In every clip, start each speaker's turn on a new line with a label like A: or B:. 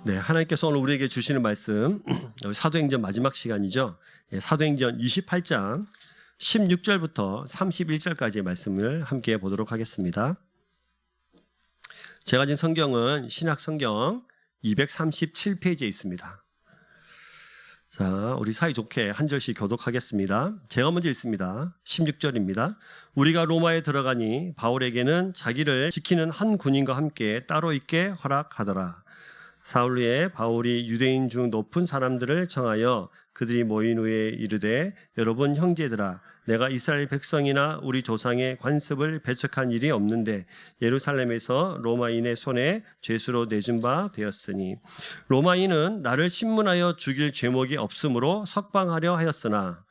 A: 네, 하나님께서 오늘 우리에게 주시는 말씀 사도행전 마지막 시간이죠. 사도행전 28장 16절부터 31절까지의 말씀을 함께 보도록 하겠습니다. 제가 가진 성경은 신약성경 237페이지에 있습니다. 자, 우리 사이좋게 한 절씩 교독하겠습니다. 제가 먼저 읽습니다. 16절입니다. 우리가 로마에 들어가니 바울에게는 자기를 지키는 한 군인과 함께 따로 있게 허락하더라. 사흘 후에 바울이 유대인 중 높은 사람들을 청하여 그들이 모인 후에 이르되, 여러분 형제들아, 내가 이스라엘 백성이나 우리 조상의 관습을 배척한 일이 없는데 예루살렘에서 로마인의 손에 죄수로 내준 바 되었으니 로마인은 나를 신문하여 죽일 죄목이 없으므로 석방하려 하였으나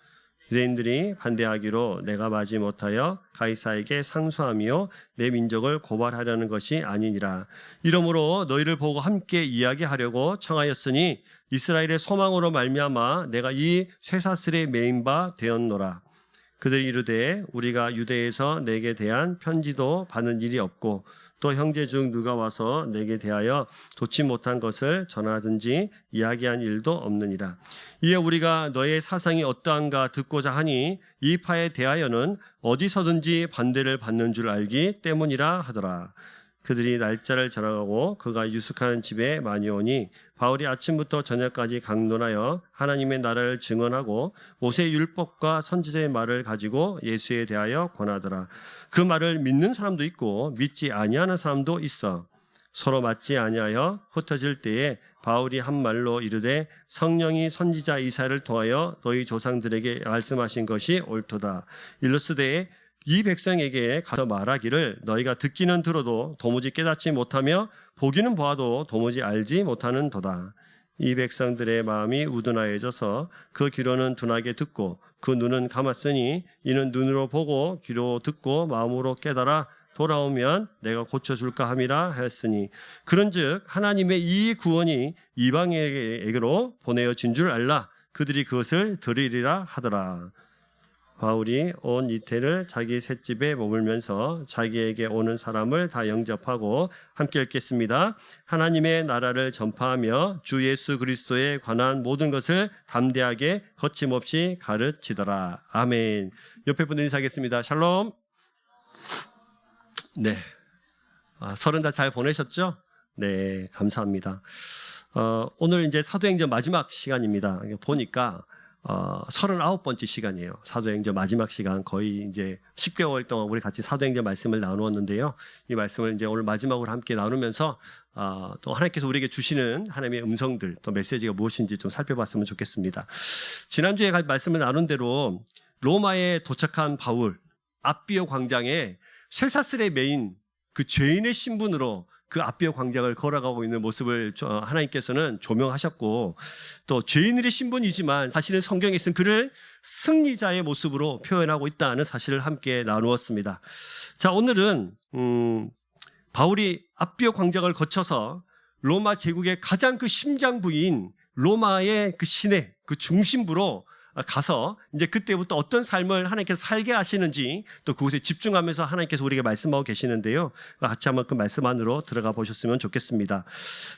A: 유대인들이 반대하기로 내가 마지 못하여 가이사에게 상소하며 내 민족을 고발하려는 것이 아니니라. 이러므로 너희를 보고 함께 이야기하려고 청하였으니 이스라엘의 소망으로 말미암아 내가 이 쇠사슬에 매인 바 되었노라. 그들이 이르되, 우리가 유대에서 내게 대한 편지도 받는 일이 없고 또 형제 중 누가 와서 내게 대하여 좋지 못한 것을 전하든지 이야기한 일도 없느니라. 이에 우리가 너의 사상이 어떠한가 듣고자 하니 이 파에 대하여는 어디서든지 반대를 받는 줄 알기 때문이라 하더라. 그들이 날짜를 정하고 그가 유숙하는 집에 많이 오니 바울이 아침부터 저녁까지 강론하여 하나님의 나라를 증언하고 모세의 율법과 선지자의 말을 가지고 예수에 대하여 권하더라. 그 말을 믿는 사람도 있고 믿지 아니하는 사람도 있어. 서로 맞지 아니하여 흩어질 때에 바울이 한 말로 이르되, 성령이 선지자 이사야를 통하여 너희 조상들에게 말씀하신 것이 옳도다. 일러스되 이 백성에게 가서 말하기를, 너희가 듣기는 들어도 도무지 깨닫지 못하며 보기는 보아도 도무지 알지 못하는 도다. 이 백성들의 마음이 우둔하여져서 그 귀로는 둔하게 듣고 그 눈은 감았으니 이는 눈으로 보고 귀로 듣고 마음으로 깨달아 돌아오면 내가 고쳐줄까 함이라 하였으니, 그런즉 하나님의 이 구원이 이방인에게로 보내어진 줄 알라. 그들이 그것을 들으리라 하더라. 바울이 온 이태를 자기 셋집에 머물면서 자기에게 오는 사람을 다 영접하고 함께 읽겠습니다. 하나님의 나라를 전파하며 주 예수 그리스도에 관한 모든 것을 담대하게 거침없이 가르치더라. 아멘. 옆에 분들 인사하겠습니다. 샬롬. 네. 설은 다 잘 보내셨죠? 네, 감사합니다. 오늘 이제 사도행전 마지막 시간입니다. 보니까 39번째 시간이에요. 사도행전 마지막 시간, 거의 이제 10개월 동안 우리 같이 사도행전 말씀을 나누었는데요. 이 말씀을 이제 오늘 마지막으로 함께 나누면서 또 하나님께서 우리에게 주시는 하나님의 음성들, 또 메시지가 무엇인지 좀 살펴봤으면 좋겠습니다. 지난주에 말씀을 나눈 대로 로마에 도착한 바울, 아비오 광장에 쇠사슬에 매인 그 죄인의 신분으로 그 아비오 광장을 걸어가고 있는 모습을 하나님께서는 조명하셨고, 또 죄인의 신분이지만 사실은 성경에서는 그를 승리자의 모습으로 표현하고 있다는 사실을 함께 나누었습니다. 자, 오늘은 바울이 아비오 광장을 거쳐서 로마 제국의 가장 그 심장부인 로마의 그 시내, 그 중심부로 가서 이제 그때부터 어떤 삶을 하나님께서 살게 하시는지 또 그곳에 집중하면서 하나님께서 우리에게 말씀하고 계시는데요. 같이 한번 그 말씀 안으로 들어가 보셨으면 좋겠습니다.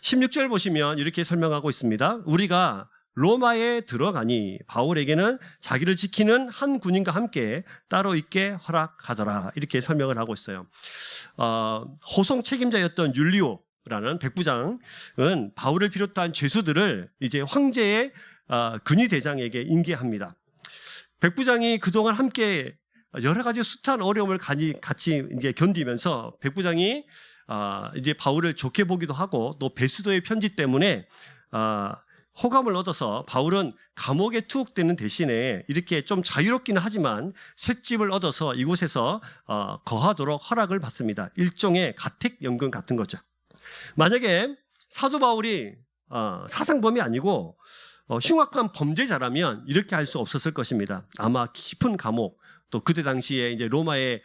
A: 16절 보시면 이렇게 설명하고 있습니다. 우리가 로마에 들어가니 바울에게는 자기를 지키는 한 군인과 함께 따로 있게 허락하더라. 이렇게 설명을 하고 있어요. 호송 책임자였던 율리오라는 백부장은 바울을 비롯한 죄수들을 이제 황제의 근위대장에게 인계합니다. 백부장이 그동안 함께 여러 가지 숱한 어려움을 같이 이제 견디면서 백부장이 이제 바울을 좋게 보기도 하고 또 베스도의 편지 때문에 호감을 얻어서 바울은 감옥에 투옥되는 대신에 이렇게 좀 자유롭기는 하지만 셋집을 얻어서 이곳에서 거하도록 허락을 받습니다. 일종의 가택연금 같은 거죠. 만약에 사도 바울이 사상범이 아니고 흉악한 범죄자라면 이렇게 할 수 없었을 것입니다. 아마 깊은 감옥, 또 그때 당시에 이제 로마의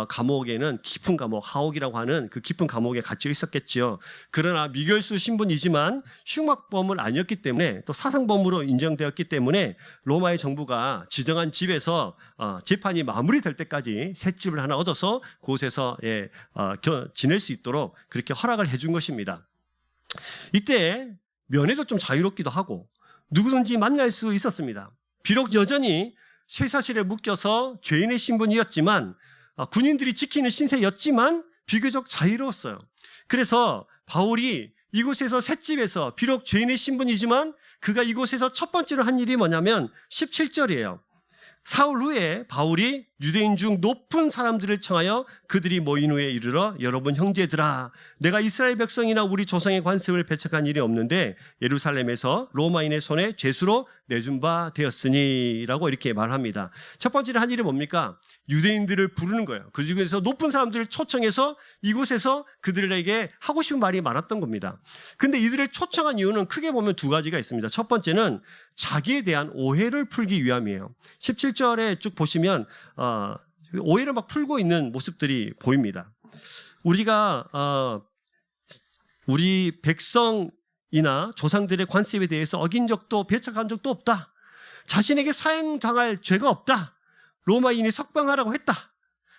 A: 감옥에는 깊은 감옥, 하옥이라고 하는 그 깊은 감옥에 갇혀 있었겠지요. 그러나 미결수 신분이지만 흉악범은 아니었기 때문에 또 사상범으로 인정되었기 때문에 로마의 정부가 지정한 집에서 재판이 마무리될 때까지 새 집을 하나 얻어서 그곳에서 지낼 수 있도록 그렇게 허락을 해준 것입니다. 이때 면에도 좀 자유롭기도 하고 누구든지 만날 수 있었습니다. 비록 여전히 쇠사슬에 묶여서 죄인의 신분이었지만 군인들이 지키는 신세였지만 비교적 자유로웠어요. 그래서 바울이 이곳에서 셋집에서 비록 죄인의 신분이지만 그가 이곳에서 첫 번째로 한 일이 뭐냐면 17절이에요. 사흘 후에 바울이 유대인 중 높은 사람들을 청하여 그들이 모인 후에 이르러 여러분 형제들아, 내가 이스라엘 백성이나 우리 조상의 관습을 배척한 일이 없는데 예루살렘에서 로마인의 손에 죄수로 내준 바 되었으니 라고 이렇게 말합니다. 첫 번째로 한 일이 뭡니까? 유대인들을 부르는 거예요. 그 중에서 높은 사람들을 초청해서 이곳에서 그들에게 하고 싶은 말이 많았던 겁니다. 근데 이들을 초청한 이유는 크게 보면 두 가지가 있습니다. 첫 번째는 자기에 대한 오해를 풀기 위함이에요. 17절에 쭉 보시면 오해를 막 풀고 있는 모습들이 보입니다. 우리가 우리 백성이나 조상들의 관습에 대해서 어긴 적도 배척한 적도 없다. 자신에게 사형당할 죄가 없다. 로마인이 석방하라고 했다.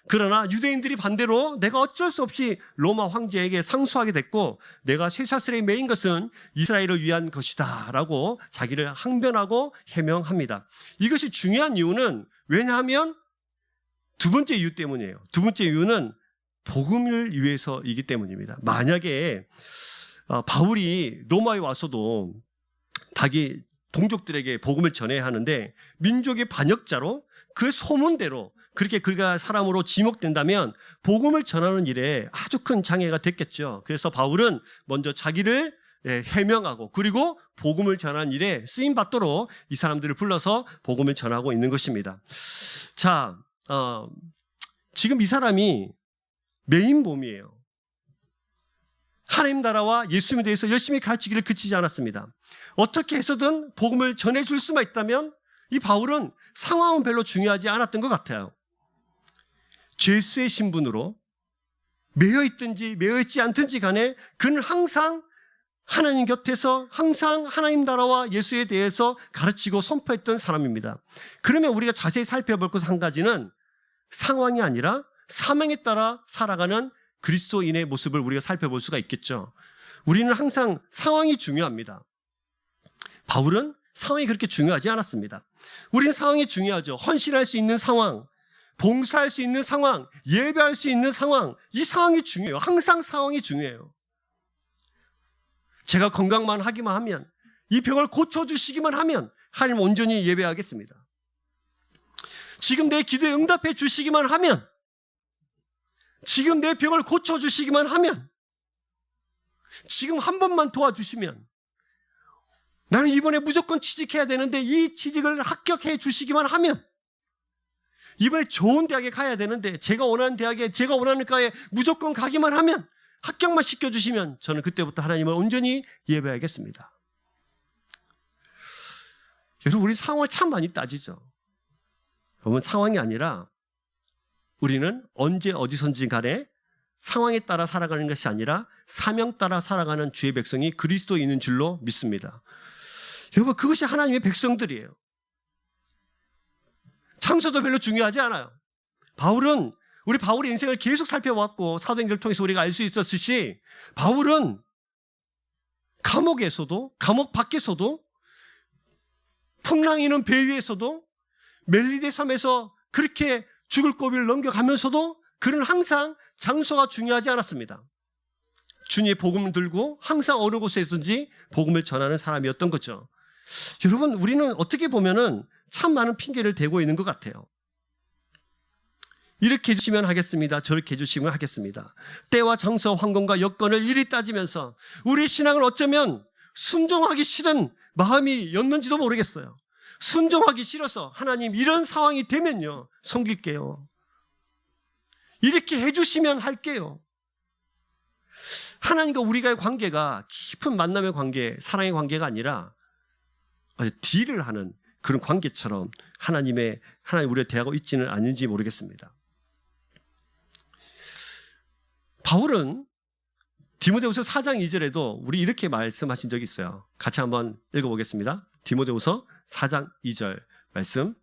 A: 그러나 유대인들이 반대로 내가 어쩔 수 없이 로마 황제에게 상소하게 됐고 내가 쇠사슬에 매인 것은 이스라엘을 위한 것이다 라고 자기를 항변하고 해명합니다. 이것이 중요한 이유는 왜냐하면 두 번째 이유 때문이에요. 두 번째 이유는 복음을 위해서이기 때문입니다. 만약에 바울이 로마에 와서도 자기 동족들에게 복음을 전해야 하는데 민족의 반역자로 그 소문대로 그렇게 그가 사람으로 지목된다면 복음을 전하는 일에 아주 큰 장애가 됐겠죠. 그래서 바울은 먼저 자기를 해명하고 그리고 복음을 전하는 일에 쓰임받도록 이 사람들을 불러서 복음을 전하고 있는 것입니다. 자, 지금 이 사람이 메인범이에요. 하나님 나라와 예수님에 대해서 열심히 가르치기를 그치지 않았습니다. 어떻게 해서든 복음을 전해줄 수만 있다면 이 바울은 상황은 별로 중요하지 않았던 것 같아요. 죄수의 신분으로 매여있든지 매여있지 않든지 간에 그는 항상 하나님 곁에서 항상 하나님 나라와 예수에 대해서 가르치고 선포했던 사람입니다. 그러면 우리가 자세히 살펴볼 것 한 가지는 상황이 아니라 사명에 따라 살아가는 그리스도인의 모습을 우리가 살펴볼 수가 있겠죠. 우리는 항상 상황이 중요합니다. 바울은 상황이 그렇게 중요하지 않았습니다. 우리는 상황이 중요하죠. 헌신할 수 있는 상황, 봉사할 수 있는 상황, 예배할 수 있는 상황, 이 상황이 중요해요. 항상 상황이 중요해요. 제가 건강만 하기만 하면, 이 병을 고쳐주시기만 하면 하나님 온전히 예배하겠습니다. 지금 내 기도에 응답해 주시기만 하면, 지금 내 병을 고쳐주시기만 하면, 지금 한 번만 도와주시면, 나는 이번에 무조건 취직해야 되는데 이 취직을 합격해 주시기만 하면, 이번에 좋은 대학에 가야 되는데 제가 원하는 대학에 제가 원하는 과에 무조건 가기만 하면, 합격만 시켜주시면 저는 그때부터 하나님을 온전히 예배하겠습니다. 여러분, 우리 상황을 참 많이 따지죠. 여러분, 상황이 아니라 우리는 언제 어디선지 간에 상황에 따라 살아가는 것이 아니라 사명 따라 살아가는 주의 백성이 그리스도인인 줄로 믿습니다. 여러분, 그것이 하나님의 백성들이에요. 장소도 별로 중요하지 않아요. 우리 바울의 인생을 계속 살펴왔고 사도행전을 통해서 우리가 알 수 있었듯이 바울은 감옥에서도, 감옥 밖에서도, 풍랑이는 배 위에서도, 멜리데 섬에서 그렇게 죽을 고비를 넘겨가면서도 그는 항상 장소가 중요하지 않았습니다. 주님의 복음을 들고 항상 어느 곳에서든지 복음을 전하는 사람이었던 거죠. 여러분, 우리는 어떻게 보면은 참 많은 핑계를 대고 있는 것 같아요. 이렇게 해주시면 하겠습니다. 저렇게 해주시면 하겠습니다. 때와 장소, 환경과 여건을 일일이 따지면서 우리 신앙을 어쩌면 순종하기 싫은 마음이었는지도 모르겠어요. 순종하기 싫어서 하나님 이런 상황이 되면요 섬길게요. 이렇게 해주시면 할게요. 하나님과 우리가의 관계가 깊은 만남의 관계, 사랑의 관계가 아니라 아주 딜을 하는 그런 관계처럼 하나님 우리를 대하고 있지는 않은지 모르겠습니다. 바울은 디모데후서 4장 2절에도 우리 이렇게 말씀하신 적이 있어요. 같이 한번 읽어보겠습니다. 디모데후서 4장 2절 말씀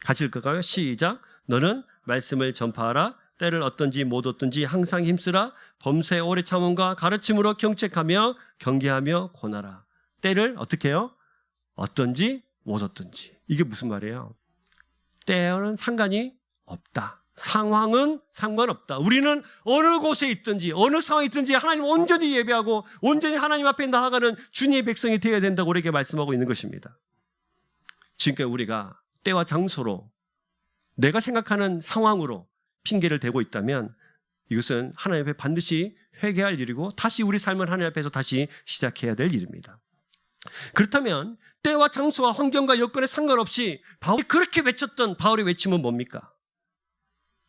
A: 같이 읽을까요? 시작. 너는 말씀을 전파하라. 때를 얻든지 못 얻든지 항상 힘쓰라. 범사의 오래 참음과 가르침으로 경책하며 경계하며 권하라. 때를 어떻게 해요? 어떤지 못 어떤지. 이게 무슨 말이에요? 때와는 상관이 없다. 상황은 상관없다. 우리는 어느 곳에 있든지 어느 상황에 있든지 하나님 온전히 예배하고 온전히 하나님 앞에 나아가는 주님의 백성이 되어야 된다고 우리에게 말씀하고 있는 것입니다. 지금까지 우리가 때와 장소로 내가 생각하는 상황으로 핑계를 대고 있다면 이것은 하나님 앞에 반드시 회개할 일이고 다시 우리 삶을 하나님 앞에서 다시 시작해야 될 일입니다. 그렇다면 때와 장소와 환경과 여건에 상관없이 바울이 그렇게 외쳤던 바울의 외침은 뭡니까?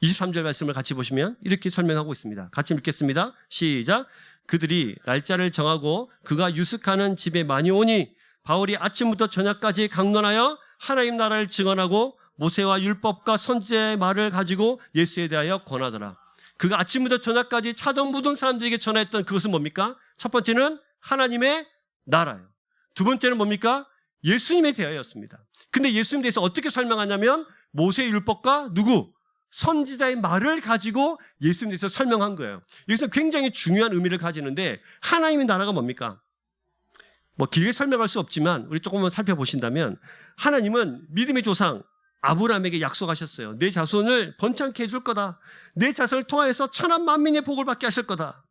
A: 23절 말씀을 같이 보시면 이렇게 설명하고 있습니다. 같이 읽겠습니다. 시작. 그들이 날짜를 정하고 그가 유숙하는 집에 많이 오니 바울이 아침부터 저녁까지 강론하여 하나님 나라를 증언하고 모세와 율법과 선지자의 말을 가지고 예수에 대하여 권하더라. 그가 아침부터 저녁까지 찾은 모든 사람들에게 전했던 그것은 뭡니까? 첫 번째는 하나님의 나라예요. 두 번째는 뭡니까? 예수님에 대하여였습니다. 근데 예수님에 대해서 어떻게 설명하냐면 모세의 율법과 누구? 선지자의 말을 가지고 예수님에 대해서 설명한 거예요. 여기서 굉장히 중요한 의미를 가지는데 하나님의 나라가 뭡니까? 뭐 길게 설명할 수 없지만 우리 조금만 살펴보신다면 하나님은 믿음의 조상 아브라함에게 약속하셨어요. 내 자손을 번창케 해줄 거다. 내 자손을 통하여서 천한 만민의 복을 받게 하실 거다.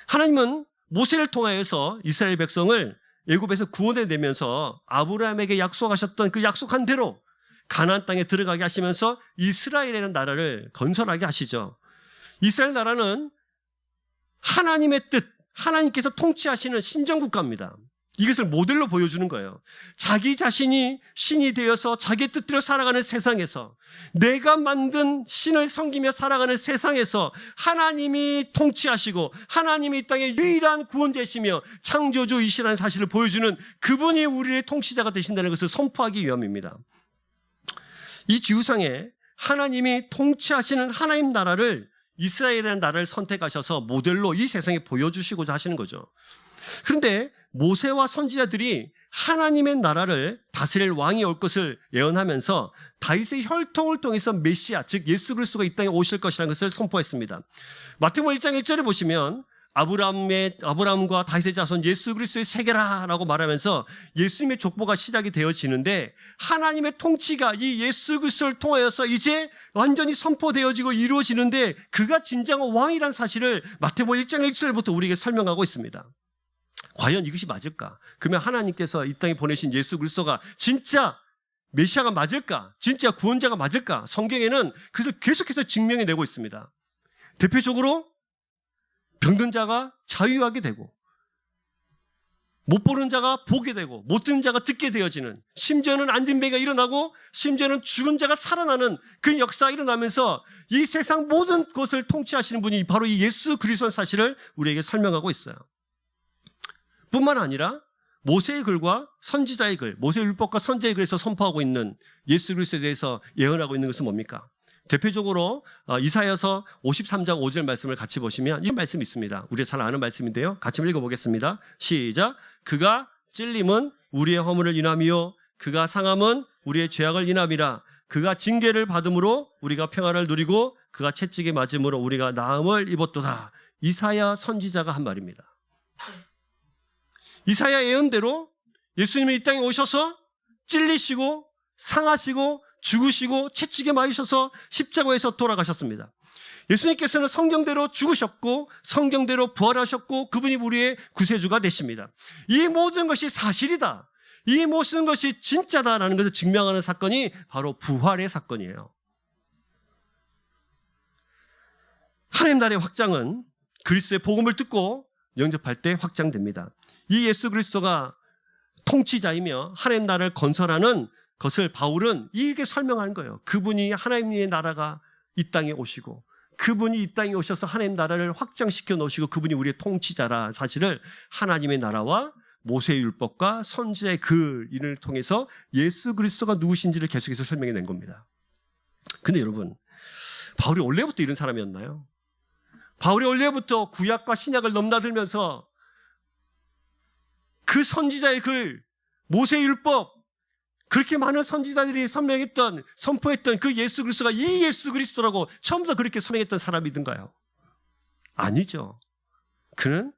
A: 하나님은 모세를 통하여서 이스라엘 백성을 애굽에서 구원해내면서 아브라함에게 약속하셨던 그 약속한 대로 가나안 땅에 들어가게 하시면서 이스라엘이라는 나라를 건설하게 하시죠. 이스라엘 나라는 하나님의 뜻, 하나님께서 통치하시는 신정국가입니다. 이것을 모델로 보여주는 거예요. 자기 자신이 신이 되어서 자기 뜻대로 살아가는 세상에서 내가 만든 신을 섬기며 살아가는 세상에서 하나님이 통치하시고 하나님이 이 땅의 유일한 구원자이시며 창조주이시라는 사실을 보여주는 그분이 우리의 통치자가 되신다는 것을 선포하기 위함입니다. 이 지구상에 하나님이 통치하시는 하나님 나라를 이스라엘이라는 나라를 선택하셔서 모델로 이 세상에 보여주시고자 하시는 거죠. 그런데 모세와 선지자들이 하나님의 나라를 다스릴 왕이 올 것을 예언하면서 다윗의 혈통을 통해서 메시아, 즉 예수 그리스도가 이 땅에 오실 것이라는 것을 선포했습니다. 마태복음 1장 1절에 보시면 아브라함과 다윗의 자손 예수 그리스도의 세계라라고 말하면서 예수님의 족보가 시작이 되어지는데 하나님의 통치가 이 예수 그리스도를 통하여서 이제 완전히 선포되어지고 이루어지는데 그가 진정한 왕이라는 사실을 마태복음 1장 1절부터 우리에게 설명하고 있습니다. 과연 이것이 맞을까? 그러면 하나님께서 이 땅에 보내신 예수 그리스도가 진짜 메시아가 맞을까? 진짜 구원자가 맞을까? 성경에는 그것을 계속해서 증명해내고 있습니다. 대표적으로 병든 자가 자유하게 되고 못 보는 자가 보게 되고 못 듣는 자가 듣게 되어지는, 심지어는 안진뱅이가 일어나고 심지어는 죽은 자가 살아나는 그 역사가 일어나면서 이 세상 모든 것을 통치하시는 분이 바로 이 예수 그리스도의 사실을 우리에게 설명하고 있어요. 뿐만 아니라 모세의 글과 선지자의 글, 모세의 율법과 선지자의 글에서 선포하고 있는 예수 그리스도에 대해서 예언하고 있는 것은 뭡니까? 대표적으로 이사야서 53장 5절 말씀을 같이 보시면 이 말씀이 있습니다. 우리가 잘 아는 말씀인데요. 같이 읽어보겠습니다. 시작. 그가 찔림은 우리의 허물을 인함이요 그가 상함은 우리의 죄악을 인함이라. 그가 징계를 받음으로 우리가 평화를 누리고 그가 채찍에 맞음으로 우리가 나음을 입었도다. 이사야 선지자가 한 말입니다. 이사야 예언대로 예수님이 이 땅에 오셔서 찔리시고 상하시고 죽으시고 채찍에 맞으셔서 십자가에서 돌아가셨습니다. 예수님께서는 성경대로 죽으셨고 성경대로 부활하셨고 그분이 우리의 구세주가 되십니다. 이 모든 것이 사실이다. 이 모든 것이 진짜다라는 것을 증명하는 사건이 바로 부활의 사건이에요. 하나님 나라의 확장은 그리스도의 복음을 듣고 영접할 때 확장됩니다. 이 예수 그리스도가 통치자이며 하나님 나라를 건설하는 것을 바울은 이렇게 설명하는 거예요. 그분이 하나님의 나라가 이 땅에 오시고 그분이 이 땅에 오셔서 하나님 나라를 확장시켜 놓으시고 그분이 우리의 통치자라 사실을 하나님의 나라와 모세의 율법과 선지자의 글을 통해서 예수 그리스도가 누구신지를 계속해서 설명해 낸 겁니다. 근데 여러분, 바울이 원래부터 이런 사람이었나요? 바울이 원래부터 구약과 신약을 넘나들면서 그 선지자의 글, 모세의 율법, 그렇게 많은 선지자들이 선포했던 그 예수 그리스도가 이 예수 그리스도라고 처음부터 그렇게 설명했던 사람이든가요? 아니죠. 그는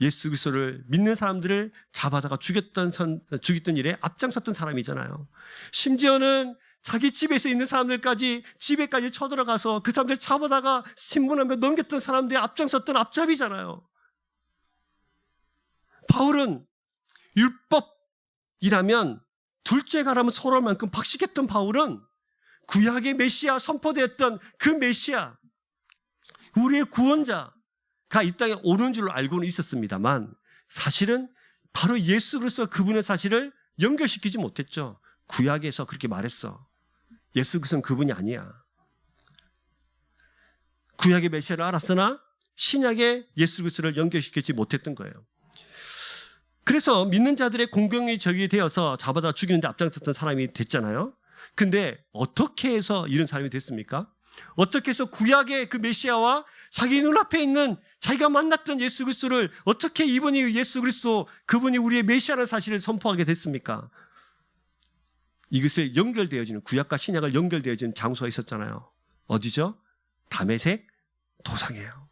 A: 예수 그리스도를 믿는 사람들을 잡아다가 죽였던 일에 앞장섰던 사람이잖아요. 심지어는 자기 집에서 있는 사람들까지 집에까지 쳐들어가서 그 사람들 잡아다가 신문하며 넘겼던 사람들이 앞장섰던 앞잡이잖아요. 바울은 율법이라면 둘째 가라면 서로할 만큼 박식했던 바울은 구약의 메시아 선포되었던 그 메시아, 우리의 구원자가 이 땅에 오는 줄로 알고는 있었습니다만 사실은 바로 예수 그리스도 그분의 사실을 연결시키지 못했죠. 구약에서 그렇게 말했어. 예수 그리스도는 그분이 아니야. 구약의 메시아를 알았으나 신약의 예수 그리스도를 연결시키지 못했던 거예요. 그래서 믿는 자들의 공경이 적이 되어서 잡아다 죽이는데 앞장섰던 사람이 됐잖아요. 근데 어떻게 해서 이런 사람이 됐습니까? 어떻게 해서 구약의 그 메시아와 자기 눈앞에 있는 자기가 만났던 예수 그리스도를 어떻게 이분이 예수 그리스도, 그분이 우리의 메시아라는 사실을 선포하게 됐습니까? 이것을 연결되어지는, 구약과 신약을 연결되어지는 장소가 있었잖아요. 어디죠? 다메섹 도상이에요.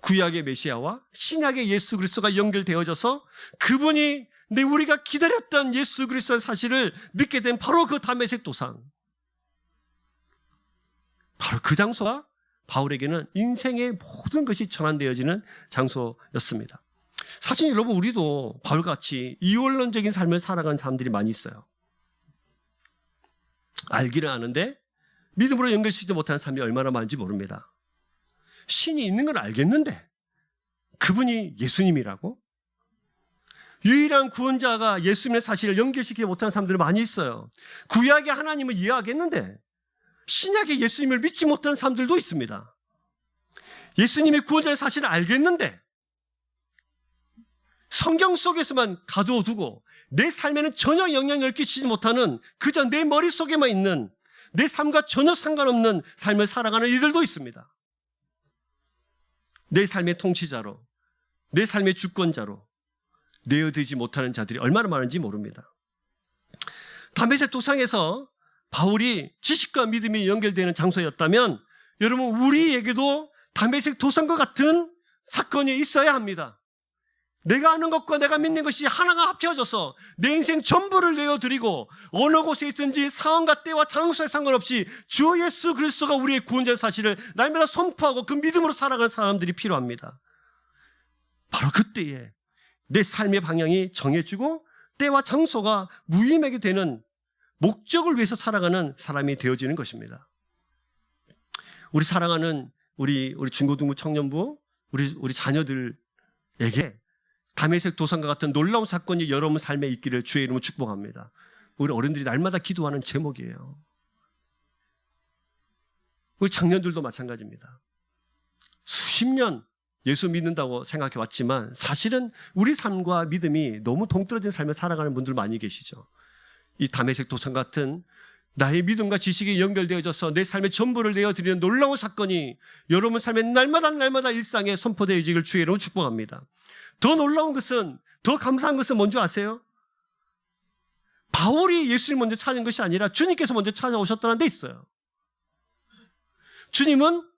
A: 구약의 메시아와 신약의 예수 그리스도가 연결되어져서 그분이 우리가 기다렸던 예수 그리스도의 사실을 믿게 된 바로 그 다메섹 도상, 바로 그 장소가 바울에게는 인생의 모든 것이 전환되어지는 장소였습니다. 사실 여러분, 우리도 바울같이 이원론적인 삶을 살아가는 사람들이 많이 있어요. 알기는 아는데 믿음으로 연결시키지 못하는 사람이 얼마나 많은지 모릅니다. 신이 있는 걸 알겠는데 그분이 예수님이라고? 유일한 구원자가 예수님의 사실을 연결시키지 못하는 사람들이 많이 있어요. 구약의 하나님을 이해하겠는데 신약의 예수님을 믿지 못하는 사람들도 있습니다. 예수님이 구원자의 사실을 알겠는데 성경 속에서만 가두어두고 내 삶에는 전혀 영향을 끼치지 못하는, 그저 내 머릿속에만 있는, 내 삶과 전혀 상관없는 삶을 살아가는 이들도 있습니다. 내 삶의 통치자로, 내 삶의 주권자로 내어드리지 못하는 자들이 얼마나 많은지 모릅니다. 다메섹 도상에서 바울이 지식과 믿음이 연결되는 장소였다면 여러분, 우리에게도 다메섹 도상과 같은 사건이 있어야 합니다. 내가 아는 것과 내가 믿는 것이 하나가 합쳐져서 내 인생 전부를 내어드리고 어느 곳에 있든지 상황과 때와 장소에 상관없이 주 예수 그리스도가 우리의 구원자의 사실을 날마다 선포하고 그 믿음으로 살아가는 사람들이 필요합니다. 바로 그때에 내 삶의 방향이 정해지고 때와 장소가 무의미하게 되는, 목적을 위해서 살아가는 사람이 되어지는 것입니다. 우리 사랑하는 우리 중고등부 청년부, 우리 자녀들에게 다메섹 도상과 같은 놀라운 사건이 여러분 삶에 있기를 주의 이름으로 축복합니다. 우리 어른들이 날마다 기도하는 제목이에요. 우리 청년들도 마찬가지입니다. 수십 년 예수 믿는다고 생각해 왔지만 사실은 우리 삶과 믿음이 너무 동떨어진 삶을 살아가는 분들 많이 계시죠. 이 다메섹 도상 같은 나의 믿음과 지식이 연결되어져서 내 삶의 전부를 내어드리는 놀라운 사건이 여러분 삶의 날마다 일상에 선포되어지길 주의 이름으로 축복합니다. 더 놀라운 것은, 더 감사한 것은 뭔지 아세요? 바울이 예수를 먼저 찾은 것이 아니라 주님께서 먼저 찾아오셨다는 데 있어요. 주님은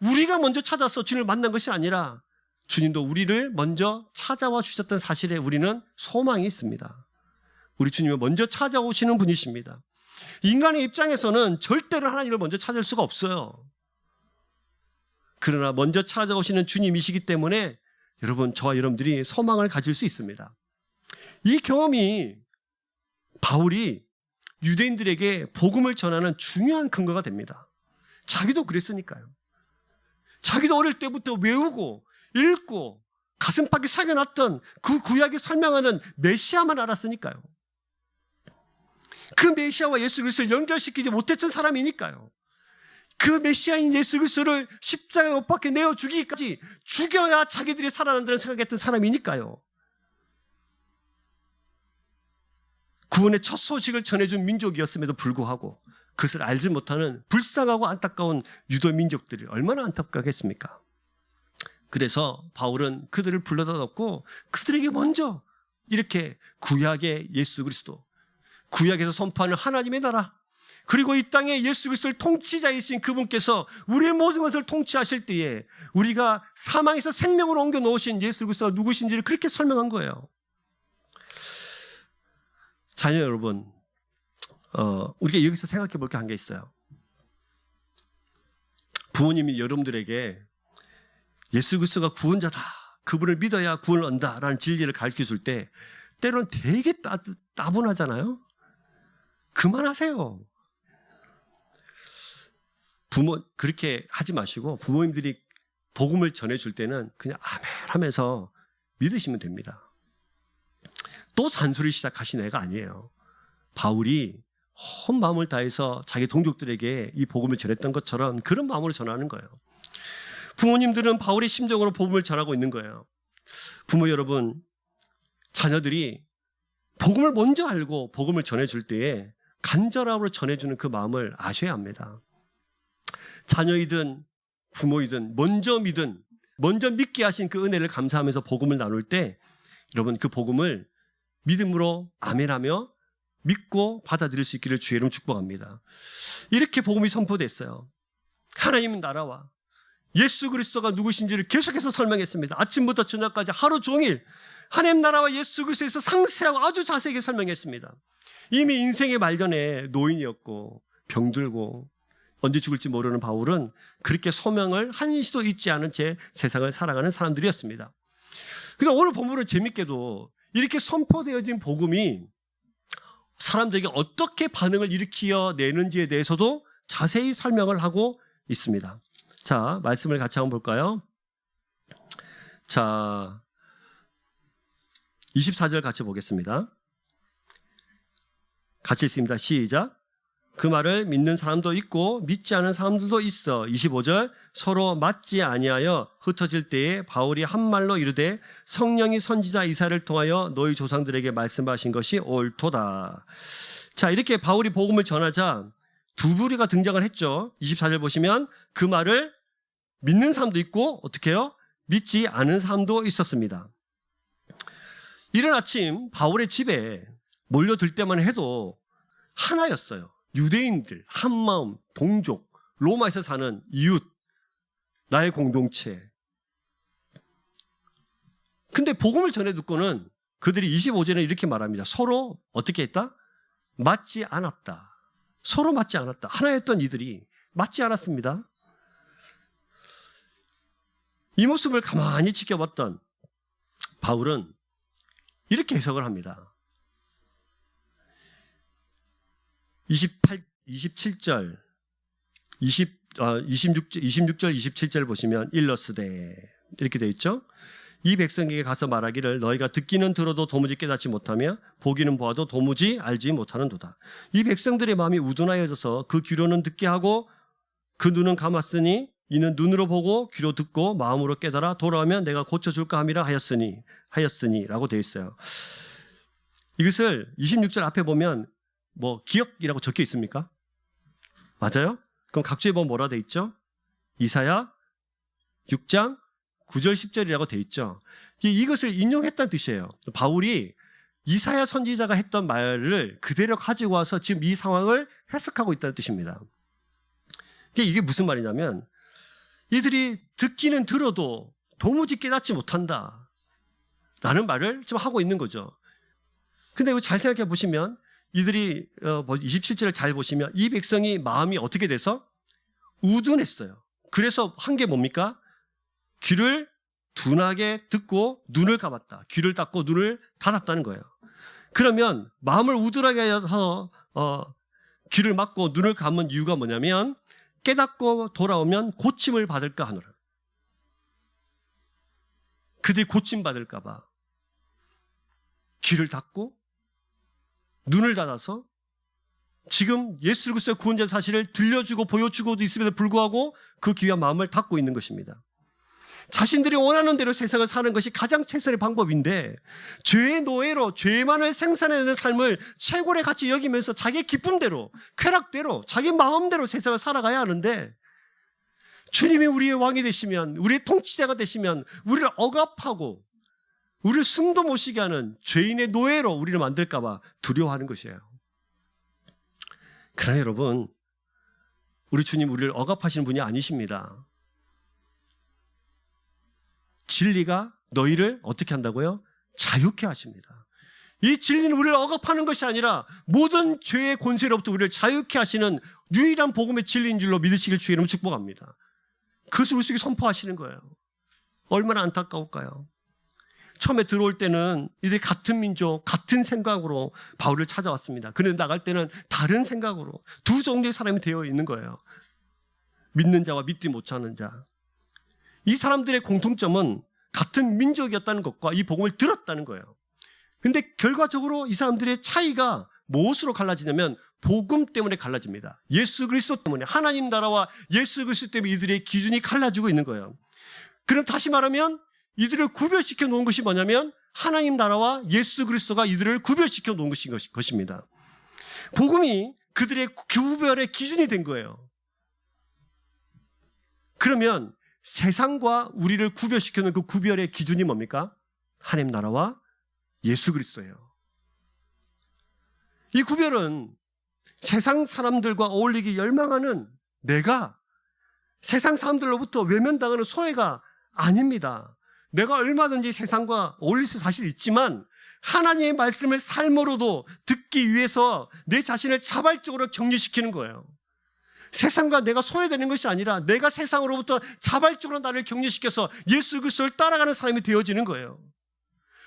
A: 우리가 먼저 찾아서 주님을 만난 것이 아니라 주님도 우리를 먼저 찾아와 주셨던 사실에 우리는 소망이 있습니다. 우리 주님은 먼저 찾아오시는 분이십니다. 인간의 입장에서는 절대로 하나님을 먼저 찾을 수가 없어요. 그러나 먼저 찾아오시는 주님이시기 때문에 여러분, 저와 여러분들이 소망을 가질 수 있습니다. 이 경험이 바울이 유대인들에게 복음을 전하는 중요한 근거가 됩니다. 자기도 그랬으니까요. 자기도 어릴 때부터 외우고 읽고 가슴팍에 새겨놨던 그 구약이 설명하는 메시아만 알았으니까요. 그 메시아와 예수 그리스도를 연결시키지 못했던 사람이니까요. 그 메시아인 예수 그리스도를 십자가에 못 박혀 내어 죽이기까지 죽여야 자기들이 살아난다는 생각했던 사람이니까요. 구원의 첫 소식을 전해준 민족이었음에도 불구하고 그것을 알지 못하는 불쌍하고 안타까운 유도 민족들이 얼마나 안타깝겠습니까? 그래서 바울은 그들을 불러다 놓고 그들에게 먼저 이렇게 구약의 예수 그리스도, 구약에서 선포하는 하나님의 나라, 그리고 이 땅에 예수 그리스도를 통치자이신 그분께서 우리의 모든 것을 통치하실 때에 우리가 사망에서 생명으로 옮겨 놓으신 예수 그리스도가 누구신지를 그렇게 설명한 거예요. 자녀 여러분, 우리가 여기서 생각해 볼 게 한 게 있어요. 부모님이 여러분들에게 예수 그리스도가 구원자다, 그분을 믿어야 구원을 얻는다라는 진리를 가르쳐줄 때 때로는 되게 따분하잖아요. 그만하세요. 부모 그렇게 하지 마시고 부모님들이 복음을 전해줄 때는 그냥 아멘 하면서 믿으시면 됩니다. 또 잔소리 시작하신 애가 아니에요. 바울이 온 마음을 다해서 자기 동족들에게 이 복음을 전했던 것처럼 그런 마음으로 전하는 거예요. 부모님들은 바울의 심정으로 복음을 전하고 있는 거예요. 부모 여러분, 자녀들이 복음을 먼저 알고 복음을 전해줄 때에 간절함으로 전해주는 그 마음을 아셔야 합니다. 자녀이든 부모이든 먼저 믿게 하신 그 은혜를 감사하면서 복음을 나눌 때 여러분 그 복음을 믿음으로 아멘하며 믿고 받아들일 수 있기를 주의 이름 축복합니다. 이렇게 복음이 선포됐어요. 하나님 나라와 예수 그리스도가 누구신지를 계속해서 설명했습니다. 아침부터 저녁까지 하루 종일 하나님 나라와 예수 그리스도에서 상세하고 아주 자세하게 설명했습니다. 이미 인생의 말년에 노인이었고 병들고 언제 죽을지 모르는 바울은 그렇게 소명을 한시도 잊지 않은 채 세상을 살아가는 사람들이었습니다. 그런데 오늘 본문은 재밌게도 이렇게 선포되어진 복음이 사람들에게 어떻게 반응을 일으켜 내는지에 대해서도 자세히 설명을 하고 있습니다. 자, 말씀을 같이 한번 볼까요? 자, 24절 같이 보겠습니다. 같이 읽습니다. 시작. 그 말을 믿는 사람도 있고 믿지 않은 사람들도 있어. 25절. 서로 맞지 아니하여 흩어질 때에 바울이 한 말로 이르되 성령이 선지자 이사야를 통하여 너희 조상들에게 말씀하신 것이 옳도다. 자, 이렇게 바울이 복음을 전하자 두 부류가 등장을 했죠. 24절 보시면 그 말을 믿는 사람도 있고 어떻게 해요? 믿지 않은 사람도 있었습니다. 이른 아침 바울의 집에 몰려들 때만 해도 하나였어요. 유대인들, 한마음, 동족, 로마에서 사는 이웃, 나의 공동체. 근데 복음을 전해 듣고는 그들이 25절에 이렇게 말합니다. 서로 어떻게 했다? 맞지 않았다. 서로 맞지 않았다. 하나였던 이들이 맞지 않았습니다. 이 모습을 가만히 지켜봤던 바울은 이렇게 해석을 합니다. 27절, 26절, 27절 보시면 일러스되 이렇게 되어 있죠. 이 백성에게 가서 말하기를 너희가 듣기는 들어도 도무지 깨닫지 못하며 보기는 보아도 도무지 알지 못하는도다. 이 백성들의 마음이 우둔하여져서 그 귀로는 듣게 하고 그 눈은 감았으니 이는 눈으로 보고 귀로 듣고 마음으로 깨달아 돌아오면 내가 고쳐줄까 함이라 하였으니라고 되어 있어요. 이것을 26절 앞에 보면 뭐 기억이라고 적혀 있습니까? 맞아요? 그럼 각주에 보면 뭐라 되어 있죠? 이사야 6장 9절 10절이라고 되어 있죠. 이것을 인용했다는 뜻이에요. 바울이 이사야 선지자가 했던 말을 그대로 가지고 와서 지금 이 상황을 해석하고 있다는 뜻입니다. 이게 무슨 말이냐면 이들이 듣기는 들어도 도무지 깨닫지 못한다 라는 말을 지금 하고 있는 거죠. 근데 잘 생각해 보시면 이들이 27절을 잘 보시면 이 백성이 마음이 어떻게 돼서 우둔했어요. 그래서 한 게 뭡니까? 귀를 둔하게 듣고 눈을 감았다. 귀를 닫고 눈을 닫았다는 거예요. 그러면 마음을 우둔하게 해서 귀를 막고 눈을 감은 이유가 뭐냐면 깨닫고 돌아오면 고침을 받을까 하노라. 그들이 고침받을까 봐 귀를 닫고 눈을 닫아서 지금 예수 그리스도의 구원자 사실을 들려주고 보여주고도 있음에도 불구하고 그 귀와 마음을 닫고 있는 것입니다. 자신들이 원하는 대로 세상을 사는 것이 가장 최선의 방법인데 죄의 노예로 죄만을 생산해내는 삶을 최고의 가치 여기면서 자기의 기쁨대로 쾌락대로 자기 마음대로 세상을 살아가야 하는데 주님이 우리의 왕이 되시면 우리의 통치자가 되시면 우리를 억압하고 우리를 숨도 못 쉬게 하는 죄인의 노예로 우리를 만들까 봐 두려워하는 것이에요. 그러나 여러분, 우리 주님 우리를 억압하시는 분이 아니십니다. 진리가 너희를 어떻게 한다고요? 자유케 하십니다. 이 진리는 우리를 억압하는 것이 아니라 모든 죄의 권세로부터 우리를 자유케 하시는 유일한 복음의 진리인 줄로 믿으시길 주의 이름으로 축복합니다. 그것을 우리 속에 선포하시는 거예요. 얼마나 안타까울까요? 처음에 들어올 때는 이들이 같은 민족, 같은 생각으로 바울을 찾아왔습니다. 그런데 나갈 때는 다른 생각으로 두 종류의 사람이 되어 있는 거예요. 믿는 자와 믿지 못하는 자. 이 사람들의 공통점은 같은 민족이었다는 것과 이 복음을 들었다는 거예요. 근데 결과적으로 이 사람들의 차이가 무엇으로 갈라지냐면 복음 때문에 갈라집니다. 예수 그리스도 때문에, 하나님 나라와 예수 그리스도 때문에 이들의 기준이 갈라지고 있는 거예요. 그럼 다시 말하면 이들을 구별시켜 놓은 것이 뭐냐면 하나님 나라와 예수 그리스도가 이들을 구별시켜 놓은 것입니다. 복음이 그들의 구별의 기준이 된 거예요. 그러면 세상과 우리를 구별시켜 놓은 그 구별의 기준이 뭡니까? 하나님 나라와 예수 그리스도예요. 이 구별은 세상 사람들과 어울리기 열망하는 내가 세상 사람들로부터 외면당하는 소외가 아닙니다. 내가 얼마든지 세상과 어울릴 수 사실 있지만 하나님의 말씀을 삶으로도 듣기 위해서 내 자신을 자발적으로 격리시키는 거예요. 세상과 내가 소외되는 것이 아니라 내가 세상으로부터 자발적으로 나를 격리시켜서 예수 그리스도를 따라가는 사람이 되어지는 거예요.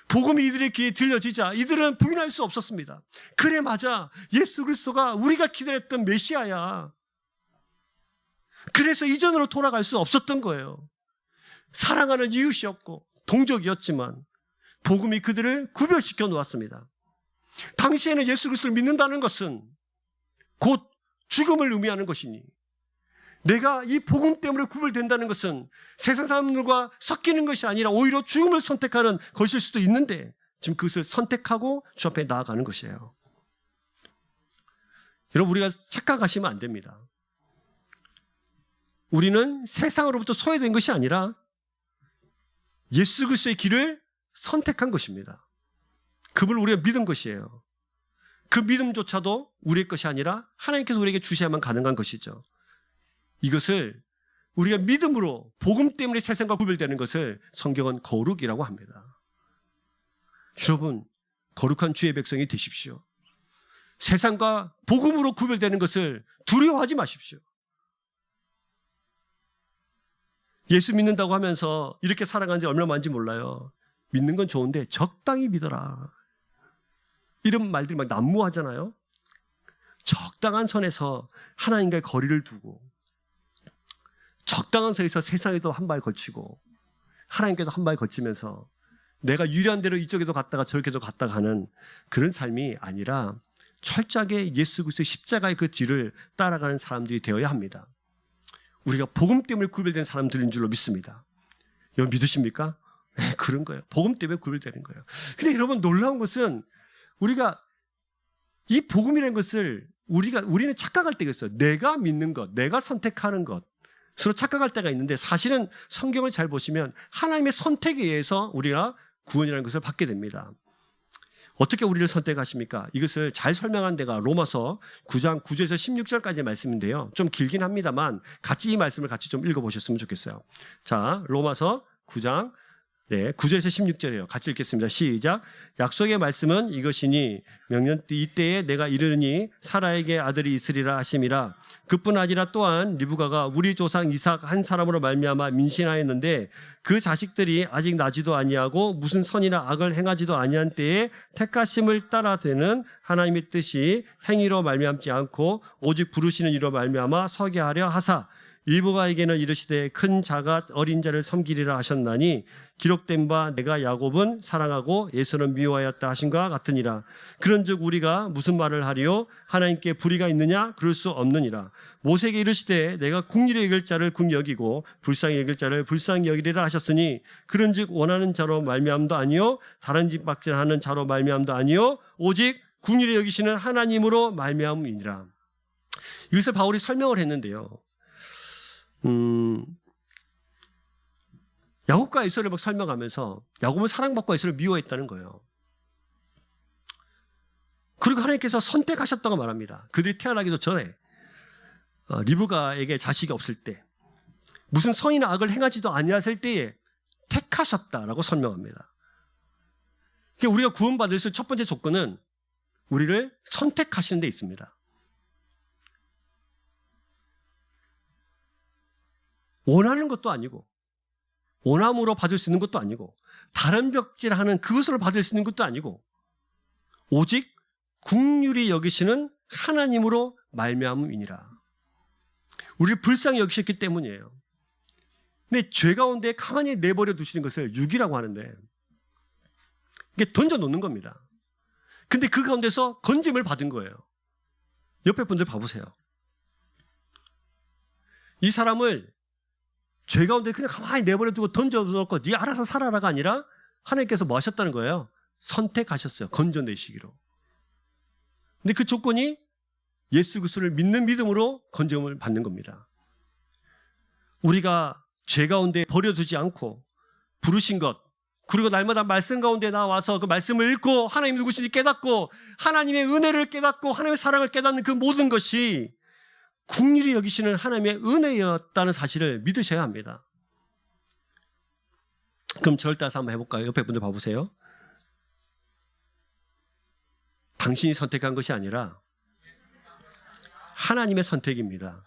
A: 복음이 이들의 귀에 들려지자 이들은 부인할 수 없었습니다. 그래 맞아, 예수 그리스도가 우리가 기다렸던 메시아야. 그래서 이전으로 돌아갈 수 없었던 거예요. 사랑하는 이웃이었고 동족이었지만 복음이 그들을 구별시켜 놓았습니다. 당시에는 예수 그리스도를 믿는다는 것은 곧 죽음을 의미하는 것이니, 내가 이 복음 때문에 구별된다는 것은 세상 사람들과 섞이는 것이 아니라 오히려 죽음을 선택하는 것일 수도 있는데 지금 그것을 선택하고 주 앞에 나아가는 것이에요. 여러분, 우리가 착각하시면 안 됩니다. 우리는 세상으로부터 소외된 것이 아니라 예수 그리스도의 길을 선택한 것입니다. 그분을 우리가 믿은 것이에요. 그 믿음조차도 우리의 것이 아니라 하나님께서 우리에게 주셔야만 가능한 것이죠. 이것을 우리가 믿음으로 복음 때문에 세상과 구별되는 것을 성경은 거룩이라고 합니다. 여러분, 거룩한 주의 백성이 되십시오. 세상과 복음으로 구별되는 것을 두려워하지 마십시오. 예수 믿는다고 하면서 이렇게 살아간 지 얼마나 많은지 몰라요. 믿는 건 좋은데 적당히 믿어라. 이런 말들이 막 난무하잖아요. 적당한 선에서 하나님과의 거리를 두고 적당한 선에서 세상에도 한 발 걸치고 하나님께도 한 발 걸치면서 내가 유리한 대로 이쪽에도 갔다가 저렇게도 갔다가 하는 그런 삶이 아니라 철저하게 예수 그리스도의 십자가의 그 뒤를 따라가는 사람들이 되어야 합니다. 우리가 복음 때문에 구별된 사람들인 줄로 믿습니다. 여러분 믿으십니까? 네, 그런 거예요. 복음 때문에 구별되는 거예요. 근데 여러분, 놀라운 것은 우리가 이 복음이라는 것을 우리는 착각할 때가 있어요. 내가 믿는 것, 내가 선택하는 것 서로 착각할 때가 있는데, 사실은 성경을 잘 보시면 하나님의 선택에 의해서 우리가 구원이라는 것을 받게 됩니다. 어떻게 우리를 선택하십니까? 이것을 잘 설명한 데가 로마서 9장 9절에서 16절까지의 말씀인데요. 좀 길긴 합니다만 같이 이 말씀을 같이 좀 읽어보셨으면 좋겠어요. 자, 로마서 9장 9절에서 16절이에요. 같이 읽겠습니다. 시작. 약속의 말씀은 이것이니 명년 이때에 내가 이르니 사라에게 아들이 있으리라 하심이라. 그뿐 아니라 또한 리브가가 우리 조상 이삭 한 사람으로 말미암아 민신하였는데 그 자식들이 아직 나지도 아니하고 무슨 선이나 악을 행하지도 아니한 때에 택하심을 따라 되는 하나님의 뜻이 행위로 말미암지 않고 오직 부르시는 이로 말미암아 서게 하려 하사 리브가에게는 이르시되 큰 자가 어린 자를 섬기리라 하셨나니 기록된 바 내가 야곱은 사랑하고 에서는 미워하였다 하신과 같으니라. 그런즉 우리가 무슨 말을 하리요? 하나님께 불의가 있느냐? 그럴 수 없느니라. 모세에게 이르시되 내가 긍휼히 여길 자를 긍휼히 여기고 불쌍히 여길 자를 불쌍히 여기리라 하셨으니 그런즉 원하는 자로 말미암도 아니요 다른 집 박질하는 자로 말미암도 아니요 오직 긍휼히 여기시는 하나님으로 말미암이니라. 이것을 바울이 설명을 했는데요. 야곱과 에서를 막 설명하면서 야곱은 사랑받고 에서를 미워했다는 거예요. 그리고 하나님께서 선택하셨다고 말합니다. 그들이 태어나기도 전에 리브가에게 자식이 없을 때, 무슨 선이나 악을 행하지도 아니하실 때에 택하셨다라고 설명합니다. 그러니까 우리가 구원받을 수 있는 첫 번째 조건은 우리를 선택하시는 데 있습니다. 원하는 것도 아니고, 원함으로 받을 수 있는 것도 아니고, 다른 벽질하는 그것으로 받을 수 있는 것도 아니고, 오직 긍휼히 여기시는 하나님으로 말미암음이니라. 우리를 불쌍히 여기셨기 때문이에요. 근데 죄 가운데 가만히 내버려 두시는 것을 유기라고 하는데, 이게 던져놓는 겁니다. 근데 그 가운데서 건짐을 받은 거예요. 옆에 분들 봐보세요. 이 사람을 죄 가운데 그냥 가만히 내버려 두고 던져놓고 네 알아서 살아라가 아니라 하나님께서 뭐 하셨다는 거예요? 선택하셨어요. 건져내시기로. 근데 그 조건이 예수 그리스도를 믿는 믿음으로 건져을 받는 겁니다. 우리가 죄 가운데 버려두지 않고 부르신 것, 그리고 날마다 말씀 가운데 나와서 그 말씀을 읽고 하나님 누구신지 깨닫고 하나님의 은혜를 깨닫고 하나님의 사랑을 깨닫는 그 모든 것이 긍휼히 여기시는 하나님의 은혜였다는 사실을 믿으셔야 합니다. 그럼 저를 따라서 한번 해볼까요? 옆에 분들 봐보세요. 당신이 선택한 것이 아니라 하나님의 선택입니다.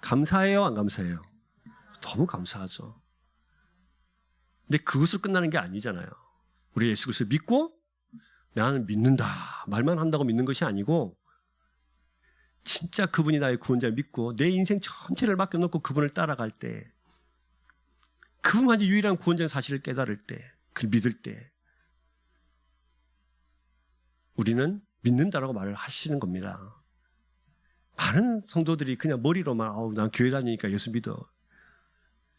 A: 감사해요? 안 감사해요? 너무 감사하죠. 근데 그것으로 끝나는 게 아니잖아요. 우리 예수 그리스도를 믿고 나는 믿는다 말만 한다고 믿는 것이 아니고 진짜 그분이 나의 구원자를 믿고 내 인생 전체를 맡겨놓고 그분을 따라갈 때, 그분만이 유일한 구원자의 사실을 깨달을 때, 그를 믿을 때 우리는 믿는다라고 말을 하시는 겁니다. 많은 성도들이 그냥 머리로만 난 교회 다니니까 예수 믿어.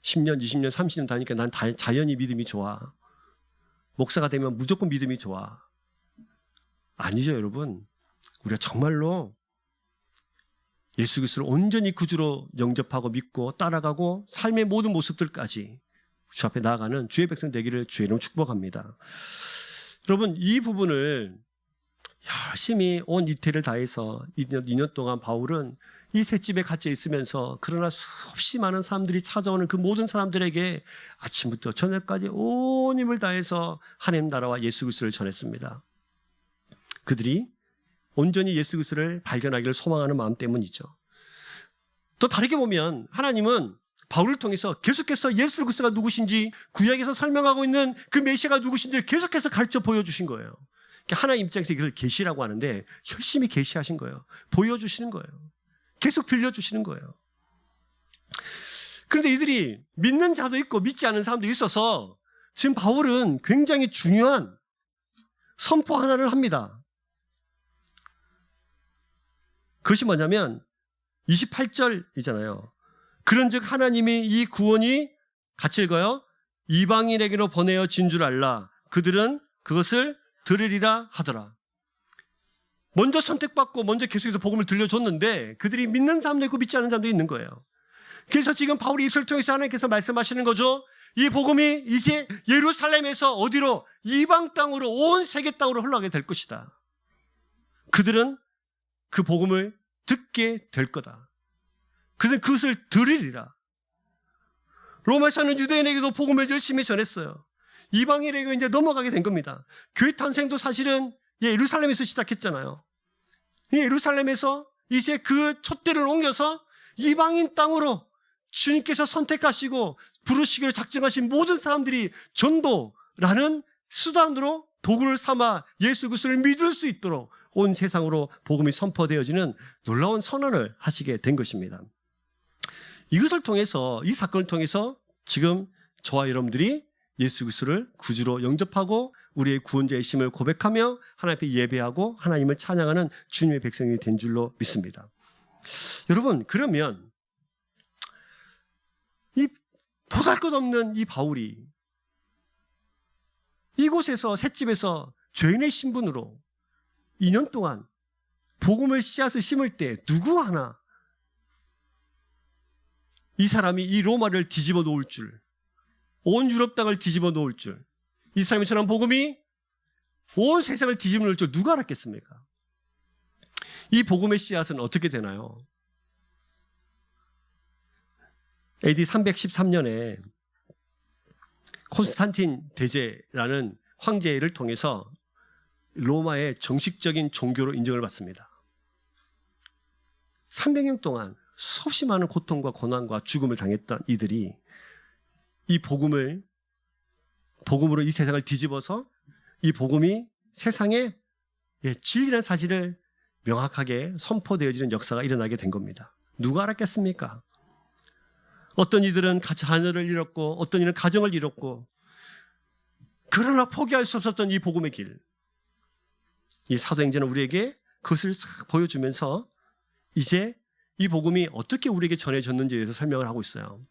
A: 10년, 20년, 30년 다니니까 난 자연히 믿음이 좋아. 목사가 되면 무조건 믿음이 좋아. 아니죠, 여러분. 우리가 정말로 예수 그리스도를 온전히 구주로 영접하고 믿고 따라가고 삶의 모든 모습들까지 주 앞에 나아가는 주의 백성 되기를 주의 이름으로 축복합니다. 여러분, 이 부분을 열심히 온 이태를 다해서 2년 동안 바울은 이 셋집에 갇혀 있으면서 그러나 수없이 많은 사람들이 찾아오는 그 모든 사람들에게 아침부터 저녁까지 온 힘을 다해서 하나님 나라와 예수 그리스도를 전했습니다. 그들이 온전히 예수 그리스도를 발견하기를 소망하는 마음 때문이죠. 또 다르게 보면 하나님은 바울을 통해서 계속해서 예수 그리스도가 누구신지, 구약에서 설명하고 있는 그 메시아가 누구신지를 계속해서 가르쳐 보여주신 거예요. 하나님 입장에서 이것을 계시라고 하는데 열심히 계시하신 거예요. 보여주시는 거예요. 계속 들려주시는 거예요. 그런데 이들이 믿는 자도 있고 믿지 않는 사람도 있어서 지금 바울은 굉장히 중요한 선포 하나를 합니다. 그것이 뭐냐면 28절이잖아요. 그런즉 하나님이 이 구원이 같이 읽어요. 이방인에게로 보내어진 줄 알라. 그들은 그것을 들으리라 하더라. 먼저 선택받고 먼저 계속해서 복음을 들려줬는데 그들이 믿는 사람도 있고 믿지 않는 사람도 있는 거예요. 그래서 지금 바울의 입술을 통해서 하나님께서 말씀하시는 거죠. 이 복음이 이제 예루살렘에서 어디로? 이방 땅으로, 온 세계 땅으로 흘러가게 될 것이다. 그들은 그 복음을 듣게 될 거다. 그들은 그것을 들으리라. 로마에서는 유대인에게도 복음을 열심히 전했어요. 이방인에게 이제 넘어가게 된 겁니다. 교회 탄생도 사실은 예루살렘에서 시작했잖아요. 예루살렘에서 이제 그 촛대를 옮겨서 이방인 땅으로 주님께서 선택하시고 부르시기로 작정하신 모든 사람들이 전도라는 수단으로 도구를 삼아 예수 그리스도를 믿을 수 있도록 온 세상으로 복음이 선포되어지는 놀라운 선언을 하시게 된 것입니다. 이것을 통해서, 이 사건을 통해서 지금 저와 여러분들이 예수 그리스도를 구주로 영접하고 우리의 구원자의 심을 고백하며 하나님 앞에 예배하고 하나님을 찬양하는 주님의 백성이 된 줄로 믿습니다. 여러분, 그러면 이 보잘것없는 이 바울이 이곳에서 셋집에서 죄인의 신분으로 2년 동안 복음의 씨앗을 심을 때 누구 하나 이 사람이 이 로마를 뒤집어 놓을 줄, 온 유럽 땅을 뒤집어 놓을 줄, 이 사람이 전한 복음이 온 세상을 뒤집을 줄 누가 알았겠습니까? 이 복음의 씨앗은 어떻게 되나요? AD 313년에 콘스탄틴 대제라는 황제를 통해서 로마의 정식적인 종교로 인정을 받습니다. 300년 동안 수없이 많은 고통과 고난과 죽음을 당했던 이들이 이 복음으로 이 세상을 뒤집어서 이 복음이 세상에 진리라는 사실을 명확하게 선포되어지는 역사가 일어나게 된 겁니다. 누가 알았겠습니까? 어떤 이들은 자녀를 잃었고 어떤 이는 가정을 잃었고, 그러나 포기할 수 없었던 이 복음의 길, 이 사도행전은 우리에게 그것을 보여주면서 이제 이 복음이 어떻게 우리에게 전해졌는지에 대해서 설명을 하고 있어요.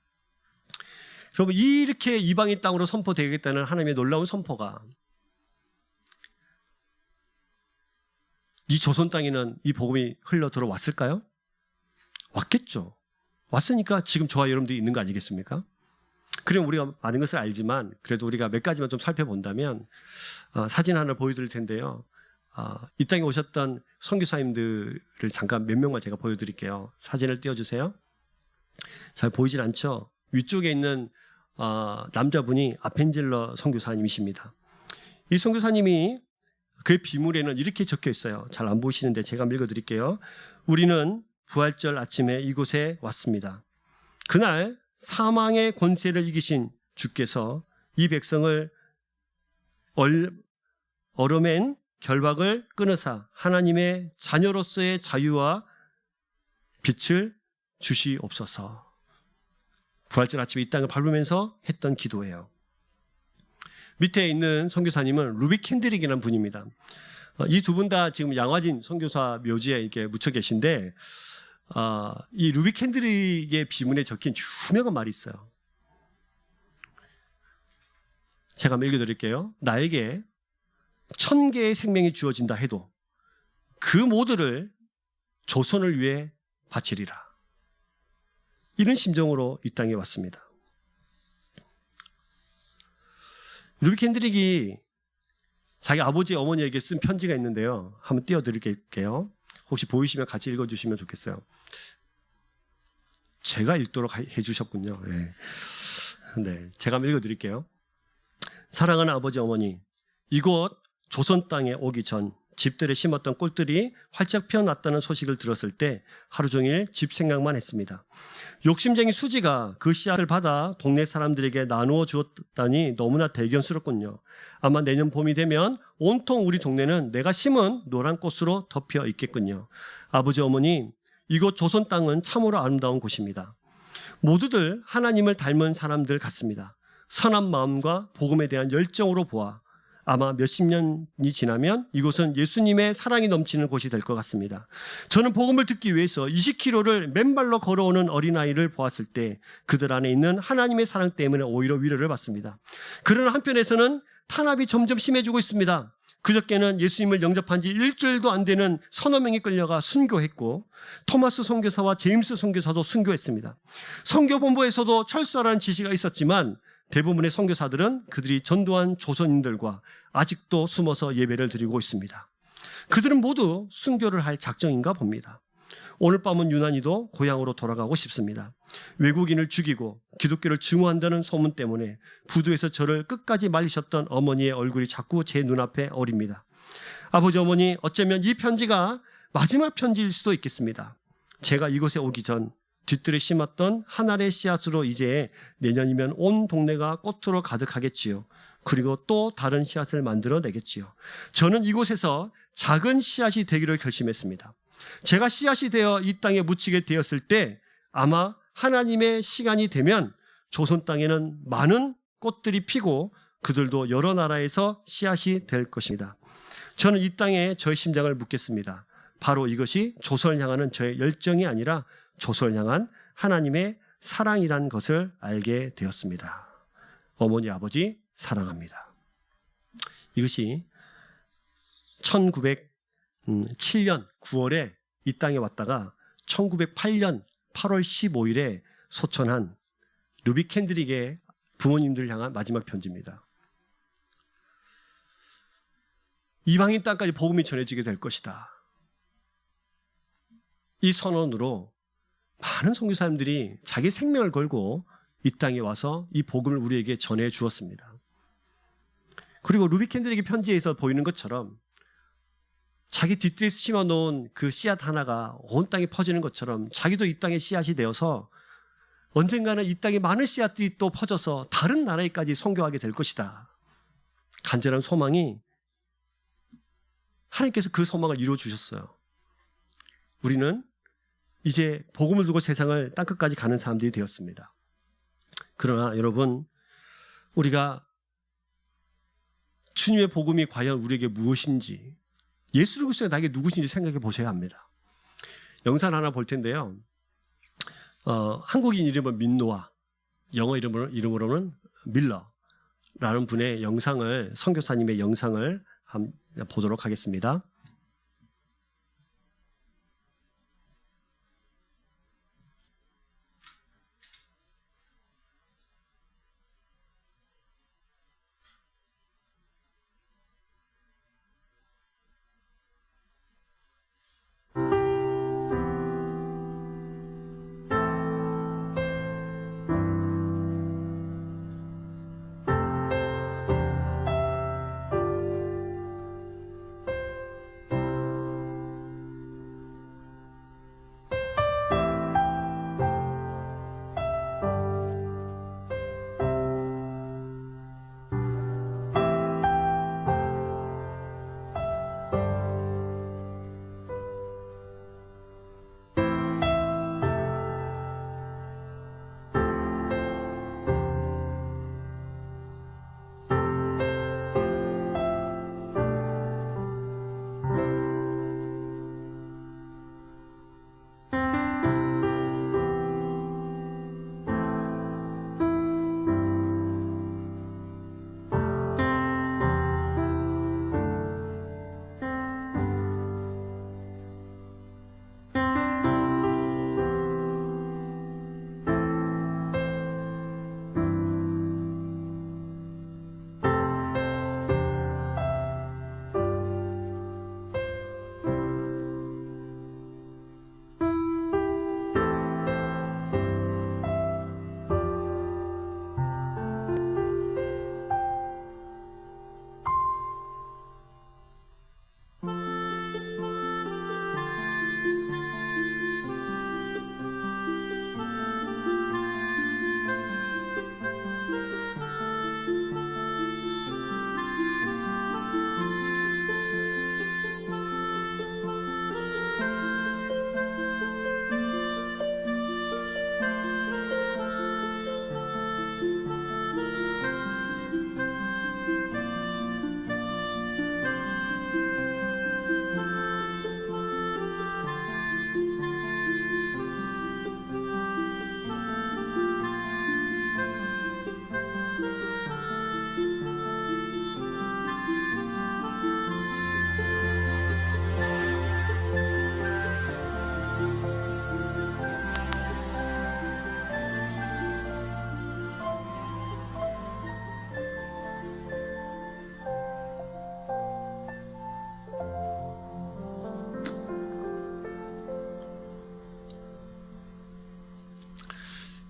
A: 여러분, 이렇게 이방인 땅으로 선포되겠다는 하나님의 놀라운 선포가 이 조선 땅에는 이 복음이 흘러 들어왔을까요? 왔겠죠. 왔으니까 지금 저와 여러분들이 있는 거 아니겠습니까? 그럼 우리가 많은 것을 알지만 그래도 우리가 몇 가지만 좀 살펴본다면 사진 하나 보여드릴 텐데요. 이 땅에 오셨던 선교사님들을 잠깐 몇 명만 제가 보여드릴게요. 사진을 띄워주세요. 잘 보이질 않죠? 위쪽에 있는 남자분이 아펜젤러 선교사님이십니다. 이 선교사님이 그 비물에는 이렇게 적혀 있어요. 잘 안 보이시는데 제가 읽어드릴게요. 우리는 부활절 아침에 이곳에 왔습니다. 그날 사망의 권세를 이기신 주께서 이 백성을 얼어맨 결박을 끊으사 하나님의 자녀로서의 자유와 빛을 주시옵소서. 부활절 아침에 이 땅을 밟으면서 했던 기도예요. 밑에 있는 선교사님은 루비 캔드릭이라는 분입니다. 이 두 분 다 지금 양화진 선교사 묘지에 이렇게 묻혀 계신데, 이 루비 캔드릭의 비문에 적힌 유명한 말이 있어요. 제가 한번 읽어드릴게요. 나에게 1000개의 생명이 주어진다 해도 그 모두를 조선을 위해 바치리라. 이런 심정으로 이 땅에 왔습니다. 루비 캔드릭이 자기 아버지 어머니에게 쓴 편지가 있는데요. 한번 띄워드릴게요. 혹시 보이시면 같이 읽어주시면 좋겠어요. 제가 읽도록 해주셨군요. 네, 제가 한번 읽어드릴게요. 사랑하는 아버지 어머니, 이곳 조선 땅에 오기 전 집들에 심었던 꿀들이 활짝 피어났다는 소식을 들었을 때 하루 종일 집 생각만 했습니다. 욕심쟁이 수지가 그 씨앗을 받아 동네 사람들에게 나누어 주었다니 너무나 대견스럽군요. 아마 내년 봄이 되면 온통 우리 동네는 내가 심은 노란 꽃으로 덮여 있겠군요. 아버지 어머니, 이곳 조선 땅은 참으로 아름다운 곳입니다. 모두들 하나님을 닮은 사람들 같습니다. 선한 마음과 복음에 대한 열정으로 보아 아마 몇십 년이 지나면 이곳은 예수님의 사랑이 넘치는 곳이 될 것 같습니다. 저는 복음을 듣기 위해서 20km를 맨발로 걸어오는 어린아이를 보았을 때 그들 안에 있는 하나님의 사랑 때문에 오히려 위로를 받습니다. 그러나 한편에서는 탄압이 점점 심해지고 있습니다. 그저께는 예수님을 영접한 지 일주일도 안 되는 서너 명이 끌려가 순교했고, 토마스 선교사와 제임스 선교사도 순교했습니다. 선교본부에서도 철수하라는 지시가 있었지만 대부분의 선교사들은 그들이 전도한 조선인들과 아직도 숨어서 예배를 드리고 있습니다. 그들은 모두 순교를 할 작정인가 봅니다. 오늘 밤은 유난히도 고향으로 돌아가고 싶습니다. 외국인을 죽이고 기독교를 증오한다는 소문 때문에 부두에서 저를 끝까지 말리셨던 어머니의 얼굴이 자꾸 제 눈앞에 어립니다. 아버지 어머니, 어쩌면 이 편지가 마지막 편지일 수도 있겠습니다. 제가 이곳에 오기 전 뒷뜰에 심었던 한 알의 씨앗으로 이제 내년이면 온 동네가 꽃으로 가득하겠지요. 그리고 또 다른 씨앗을 만들어내겠지요. 저는 이곳에서 작은 씨앗이 되기로 결심했습니다. 제가 씨앗이 되어 이 땅에 묻히게 되었을 때 아마 하나님의 시간이 되면 조선 땅에는 많은 꽃들이 피고 그들도 여러 나라에서 씨앗이 될 것입니다. 저는 이 땅에 저의 심장을 묻겠습니다. 바로 이것이 조선을 향하는 저의 열정이 아니라 조선을 향한 하나님의 사랑이라는 것을 알게 되었습니다. 어머니, 아버지 사랑합니다. 이것이 1907년 9월에 이 땅에 왔다가 1908년 8월 15일에 소천한 루비 캔드릭의 부모님들 향한 마지막 편지입니다. 이방인 땅까지 복음이 전해지게 될 것이다. 이 선언으로 많은 선교사님들이 자기 생명을 걸고 이 땅에 와서 이 복음을 우리에게 전해 주었습니다. 그리고 루비 캔들에게 편지에서 보이는 것처럼 자기 뒷뜰에 심어놓은 그 씨앗 하나가 온 땅에 퍼지는 것처럼 자기도 이 땅의 씨앗이 되어서 언젠가는 이 땅에 많은 씨앗들이 또 퍼져서 다른 나라에까지 선교하게 될 것이다. 간절한 소망이 하나님께서 그 소망을 이루어 주셨어요. 우리는 이제 복음을 두고 세상을 땅끝까지 가는 사람들이 되었습니다. 그러나 여러분, 우리가 주님의 복음이 과연 우리에게 무엇인지, 예수 그리스도가 나에게 누구신지 생각해 보셔야 합니다. 영상 하나 볼 텐데요. 한국인 이름은 민노아, 영어 이름으로는 밀러라는 분의 영상을, 선교사님의 영상을 한번 보도록 하겠습니다.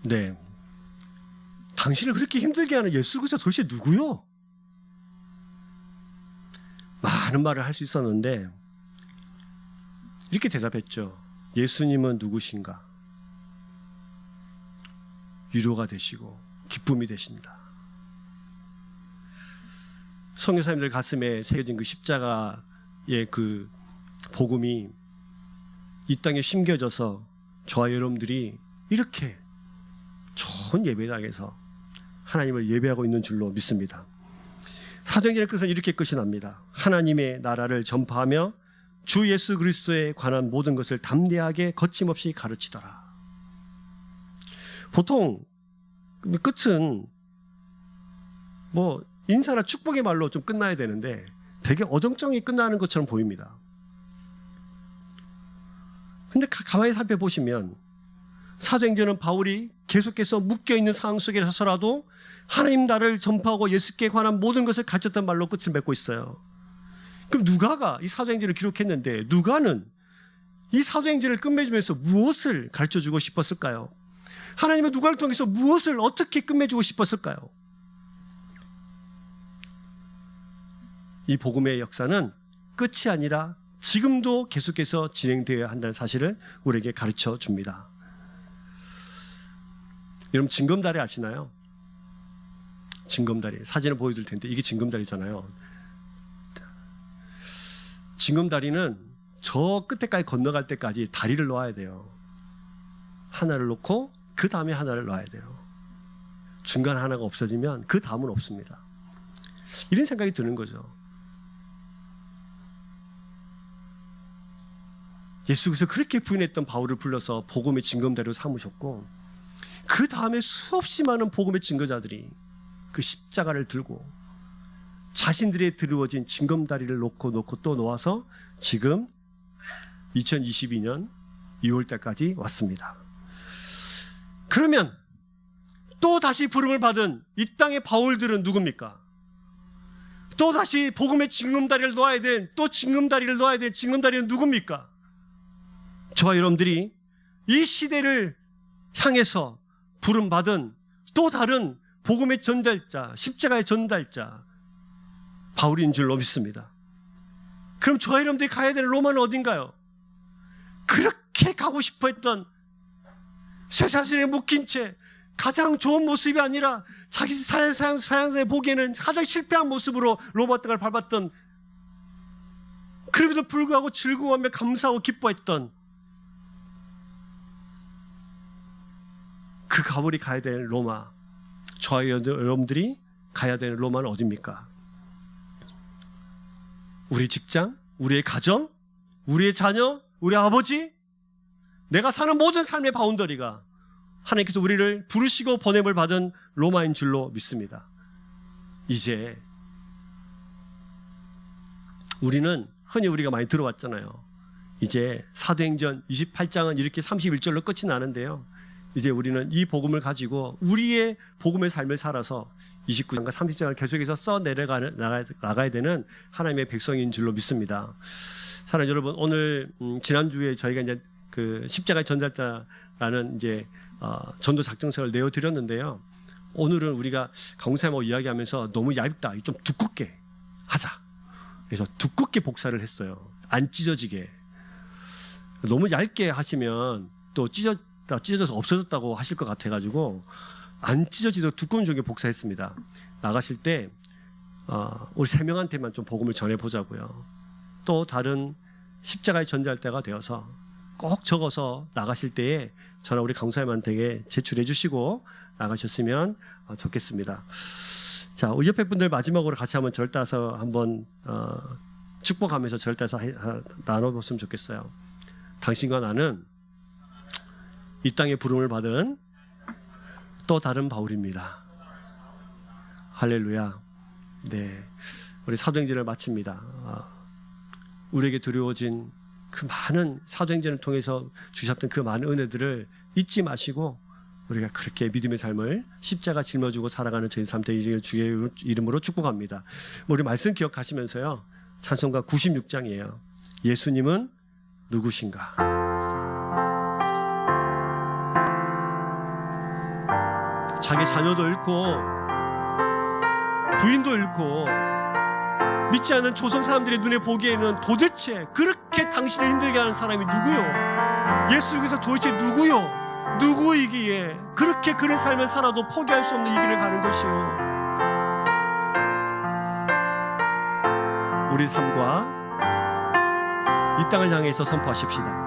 A: 네, 당신을 그렇게 힘들게 하는 예수 그리스도 도대체 누구요? 많은 말을 할 수 있었는데 이렇게 대답했죠. 예수님은 누구신가? 위로가 되시고 기쁨이 되신다. 선교사님들 가슴에 새겨진 그 십자가의 그 복음이 이 땅에 심겨져서 저와 여러분들이 이렇게 좋은 예배당에서 하나님을 예배하고 있는 줄로 믿습니다. 사도행전의 끝은 이렇게 끝이 납니다. 하나님의 나라를 전파하며 주 예수 그리스도에 관한 모든 것을 담대하게 거침없이 가르치더라. 보통 끝은 뭐 인사나 축복의 말로 좀 끝나야 되는데 되게 어정쩡히 끝나는 것처럼 보입니다. 근데 가만히 살펴보시면 사도행전은 바울이 계속해서 묶여있는 상황 속에서라도 하나님 나라를 전파하고 예수께 관한 모든 것을 가르쳤던 말로 끝을 맺고 있어요. 그럼 누가가 이 사도행전을 기록했는데 누가는 이 사도행전을 끝맺으면서 무엇을 가르쳐주고 싶었을까요? 하나님은 누가를 통해서 무엇을 어떻게 끝맺주고 싶었을까요? 이 복음의 역사는 끝이 아니라 지금도 계속해서 진행되어야 한다는 사실을 우리에게 가르쳐 줍니다. 여러분 징검다리 아시나요? 징검다리 사진을 보여드릴 텐데 이게 징검다리잖아요. 징검다리는 저 끝에까지 건너갈 때까지 다리를 놓아야 돼요. 하나를 놓고 그 다음에 하나를 놔야 돼요. 중간 하나가 없어지면 그 다음은 없습니다. 이런 생각이 드는 거죠. 예수께서 그렇게 부인했던 바울을 불러서 복음의 징검다리로 삼으셨고 그 다음에 수없이 많은 복음의 증거자들이 그 십자가를 들고 자신들의 드리워진 징검다리를 놓고 또 놓아서 지금 2022년 2월달까지 왔습니다. 그러면 또 다시 부름을 받은 이 땅의 바울들은 누굽니까? 또 다시 복음의 징검다리를 놓아야 된 또 징검다리를 놓아야 된 징검다리는 누굽니까? 저와 여러분들이 이 시대를 향해서 부름받은 또 다른 복음의 전달자, 십자가의 전달자 바울인 줄로 믿습니다. 그럼 저와 여러분들이 가야 되는 로마는 어딘가요? 그렇게 가고 싶어 했던 쇠사슬에 묶인 채 가장 좋은 모습이 아니라 자기 사양에 보기에는 가장 실패한 모습으로 로마 땅을 밟았던, 그럼에도 불구하고 즐거워하며 감사하고 기뻐했던 그 바울이 가야 되는 로마, 저와 여러분들이 가야 되는 로마는 어디입니까? 우리 직장, 우리의 가정, 우리의 자녀, 우리 아버지, 내가 사는 모든 삶의 바운더리가 하나님께서 우리를 부르시고 보냄을 받은 로마인 줄로 믿습니다. 이제 우리는 흔히 우리가 많이 들어왔잖아요. 이제 사도행전 28장은 이렇게 31절로 끝이 나는데요. 이제 우리는 이 복음을 가지고 우리의 복음의 삶을 살아서 29장과 30장을 계속해서 나가야 되는 하나님의 백성인 줄로 믿습니다. 사랑하는 여러분, 오늘 지난주에 저희가 이제 그 십자가의 전달자라는 이제 전도 작정서를 내어드렸는데요. 오늘은 우리가 강사님하고 이야기하면서 너무 얇다, 좀 두껍게 하자. 그래서 두껍게 복사를 했어요. 안 찢어지게. 너무 얇게 하시면 또 찢어져서 없어졌다고 하실 것 같아가지고 안 찢어지도록 두꺼운 종이에 복사했습니다. 나가실 때 우리 3명한테만 좀 복음을 전해보자고요. 또 다른 십자가의 전달자가 되어서 꼭 적어서 나가실 때에 저나 우리 강사님한테 제출해 주시고 나가셨으면 좋겠습니다. 자, 우리 옆에 분들 마지막으로 같이 한번 절 따서 한번 축복하면서 절 따서 나눠봤으면 좋겠어요. 당신과 나는 이 땅의 부름을 받은 또 다른 바울입니다. 할렐루야. 네, 우리 사도행전을 마칩니다. 우리에게 드려워진 그 많은 사도행전을 통해서 주셨던 그 많은 은혜들을 잊지 마시고 우리가 그렇게 믿음의 삶을 십자가 짊어지고 살아가는 저희 삶 되기를 주의 이름으로 축복합니다. 우리 말씀 기억하시면서요, 찬송가 96장이에요. 예수님은 누구신가? 자기 자녀도 잃고 부인도 잃고 믿지 않는 조선 사람들의 눈에 보기에는 도대체 그렇게 당신을 힘들게 하는 사람이 누구요? 예수께서 도대체 누구요? 누구이기에 그렇게 그런 삶을 살아도 포기할 수 없는 이 길을 가는 것이요? 우리 삶과 이 땅을 향해서 선포하십시다.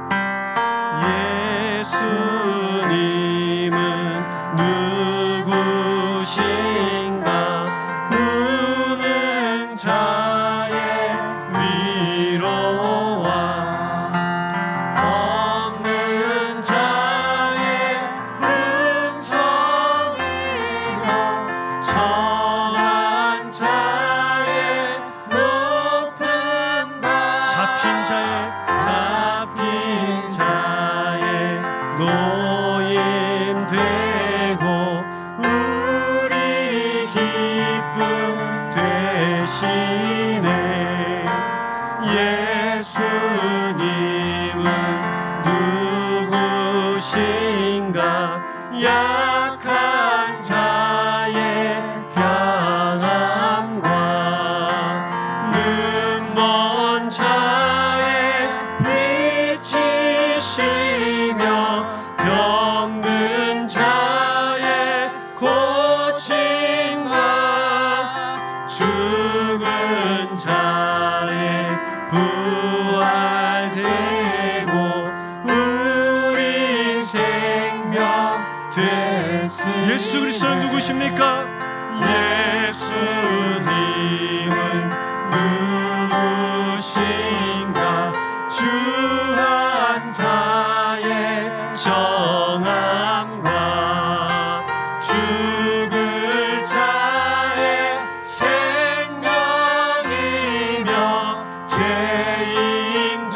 A: 예수님은 누구신가? 우는 자의 위로와 없는 자의 은총이며 정한 자의 높은 것, 잡힌 자의 노임되고 우리 누구신가 약한 자의 평안과 눈먼 자의 빛이시며 병든 자의 고침과 죽은 자의 부활되고 우리 생명 됐으니. 예수 그리스도는 누구십니까? 예수님은 누구신가 주한 자의 정함과 죽을 자의 생명이며 죄인들의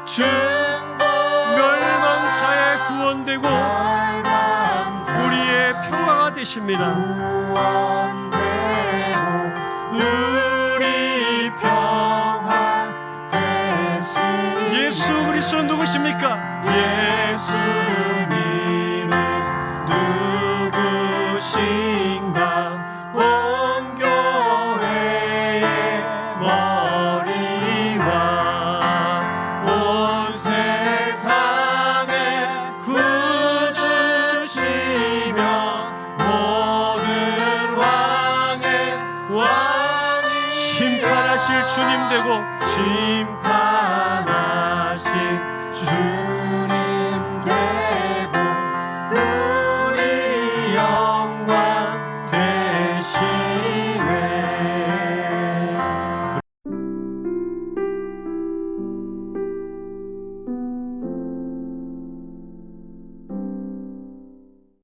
A: 중보 멸망자의 구원되고 우리의 평화가 되십니다. 우리 평화 되시니. 예수 그리스도 누구십니까? 예수님은 누구신가 온 교회의 머리와 온 세상의 구주시며 모든 왕의 왕이 심판하실 주님 되고